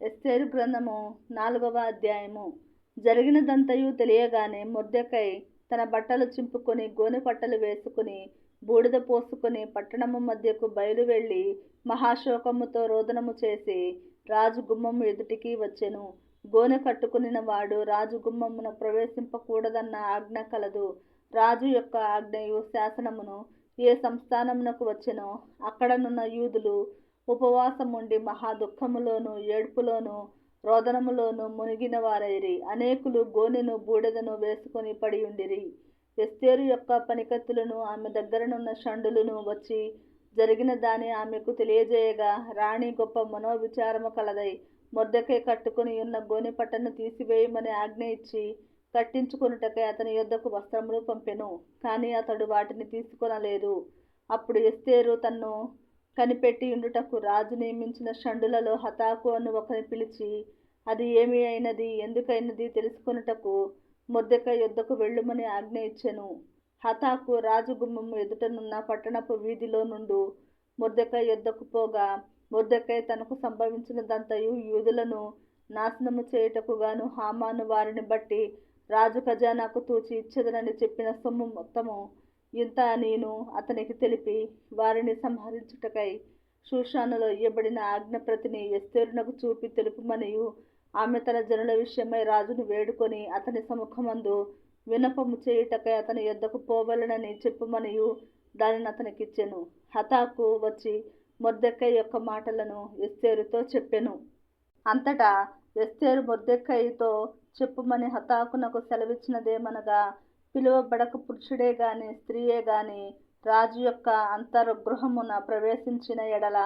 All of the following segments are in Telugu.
ఎస్తేరు గ్రంథము 4వ అధ్యాయము. జరిగినదంతయు తెలియగానే మొర్దెకై తన బట్టలు చింపుకొని గోనె పట్టలు వేసుకుని బూడిద పోసుకొని పట్టణము మధ్యకు బయలు వెళ్ళి మహాశోకముతో రోదనము చేసి రాజు గుమ్మము ఎదుటికి వచ్చెను. గోనె కట్టుకునిన వాడు రాజు గుమ్మమున ప్రవేశింపకూడదన్న ఆజ్ఞ కలదు. రాజు యొక్క ఆజ్ఞయు శాసనమును ఏ సంస్థానమునకు వచ్చెనో అక్కడనున్న యూదులు ఉపవాసముండి మహా దుఃఖములోను ఏడ్పులోను రోదనములోను మునిగిన వారైరి. అనేకులు గోనెను బూడిదను వేసుకొని పడియుండిరి. ఎస్తేరు యొక్క పనికత్తులను ఆమె దగ్గరనున్న షండులను వచ్చి జరిగిన దాని ఆమెకు తెలియజేయగా రాణి గొప్ప మనోవిచారము కలదై మొర్దెకై కట్టుకుని ఉన్న గోనె పట్టను తీసివేయమని ఆజ్ఞ ఇచ్చి కట్టించుకొనుటకై అతని యొద్దకు వస్త్రములు పంపెను. కానీ అతడు వాటిని తీసుకొనలేదు. అప్పుడు ఎస్తేరు తన్ను కనిపెట్టియుండుటకు రాజు నియమించిన షండులలో హతాకు అను ఒకని పిలిచి అది ఏమి అయినది ఎందుకైనది తెలుసుకొనుటకు మొర్దెకై యొద్దకు వెళ్ళుమని ఆజ్ఞ ఇచ్చెను. హతాకు రాజు గుమ్మము ఎదుటనున్న పట్టణపు వీధిలో నుండు మొర్దెకై యొద్దకు పోగా మొర్దెకై తనకు సంభవించినదంతయు యూదులను నాశనము చేయుటకు గాను హామాను వారిని బట్టి రాజు ఖజానాకు తూచి ఇచ్చెదనని చెప్పిన సొమ్ము మొత్తము ఇంత నేను అతనికి తెలిపి వారిని సంహరించుటకై షూషానులో ఇయ్యబడిన ఆజ్ఞప్రతిని ఎస్తేరునకు చూపి తెలుపుమనియు ఆమె తన జనుల విషయమై రాజును వేడుకొని అతని సముఖమందు విన్నపము చేయుటకై అతని యొద్దకు పోవలెనని చెప్పుమనియు దానిని అతనికిచ్చెను. హతాకు వచ్చి మొర్దెకై యొక్క మాటలను ఎస్తేరుతో చెప్పెను. అంతటా ఎస్తేరు మొర్దెకైతో చెప్పుమని హతాకునకు సెలవిచ్చినదేమనగా, పిలువబడక పురుషుడే గాని స్త్రీయే గాని రాజు యొక్క అంతర్గృహమున ప్రవేశించిన ఎడల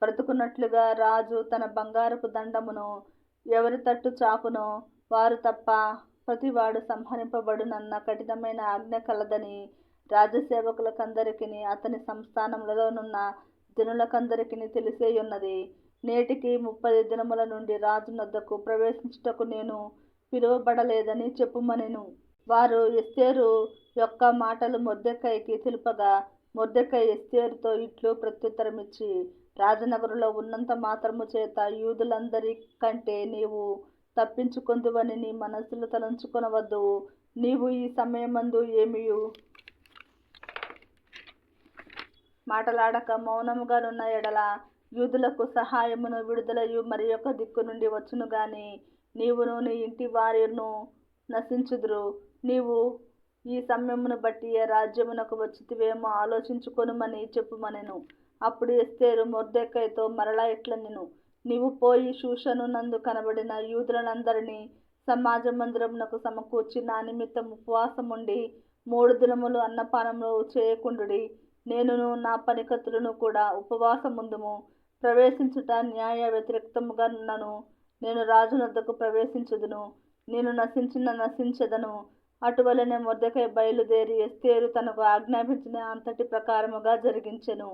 బ్రతుకున్నట్లుగా రాజు తన బంగారపు దండమును ఎవరి తట్టు చాపునో వారు తప్ప ప్రతివాడు సంహరింపబడునన్న కఠినమైన ఆజ్ఞ కలదని రాజసేవకులకందరికిని అతని సంస్థానములలోనున్న జనులకందరికిని తెలిసేయున్నది. నేటికి 30 దినముల నుండి రాజు నొద్దకు ప్రవేశించుటకు నేను పిలువబడలేదని చెప్పుమనెను. వారు ఎస్తేరు యొక్క మాటలు మొర్దెకైకి తెలుపగా మొర్దెకై ఎస్తేరుతో ఇట్లు ప్రత్యుత్తరమిచ్చి, రాజనగరులో ఉన్నంత మాత్రము చేత యూదులందరి కంటే నీవు తప్పించుకొందువని నీ మనస్సులో తలంచుకొనవద్దు. నీవు ఈ సమయమందు ఏమియు మాటలాడక మౌనముగానున్న ఎడల యూదులకు సహాయమును విడుదలయు మరి ఒక దిక్కు నుండి వచ్చును గాని నీవును నీ ఇంటి వారును నశించుదురు. నీవు ఈ సమయమును బట్టి ఏ రాజ్యమునకు వచ్చితివేమో ఆలోచించుకొనుమని చెప్పుమనెను. అప్పుడు ఎస్తేరు మొర్దెకైతో మరలా ఇట్లనెను, నీవు పోయి షూషను నందు కనబడిన యూదులనందరినీ సమాజ మందిరమునకు సమకూర్చి నా నిమిత్తం ఉపవాసముండి 3 దినములు అన్నపానములు చేయకుండుడి. నేనును నా పనికత్తులను కూడా ఉపవాసముందుము. ప్రవేశించుట న్యాయ వ్యతిరేక్తముగా నను నేను రాజునొద్దకు ప్రవేశించుదును. నేను నశించెదను. అటువలనే మొర్దెకై బయలుదేరి ఎస్తేరు తనకు ఆజ్ఞాపించిన అంతటి ప్రకారముగా జరిగించెను.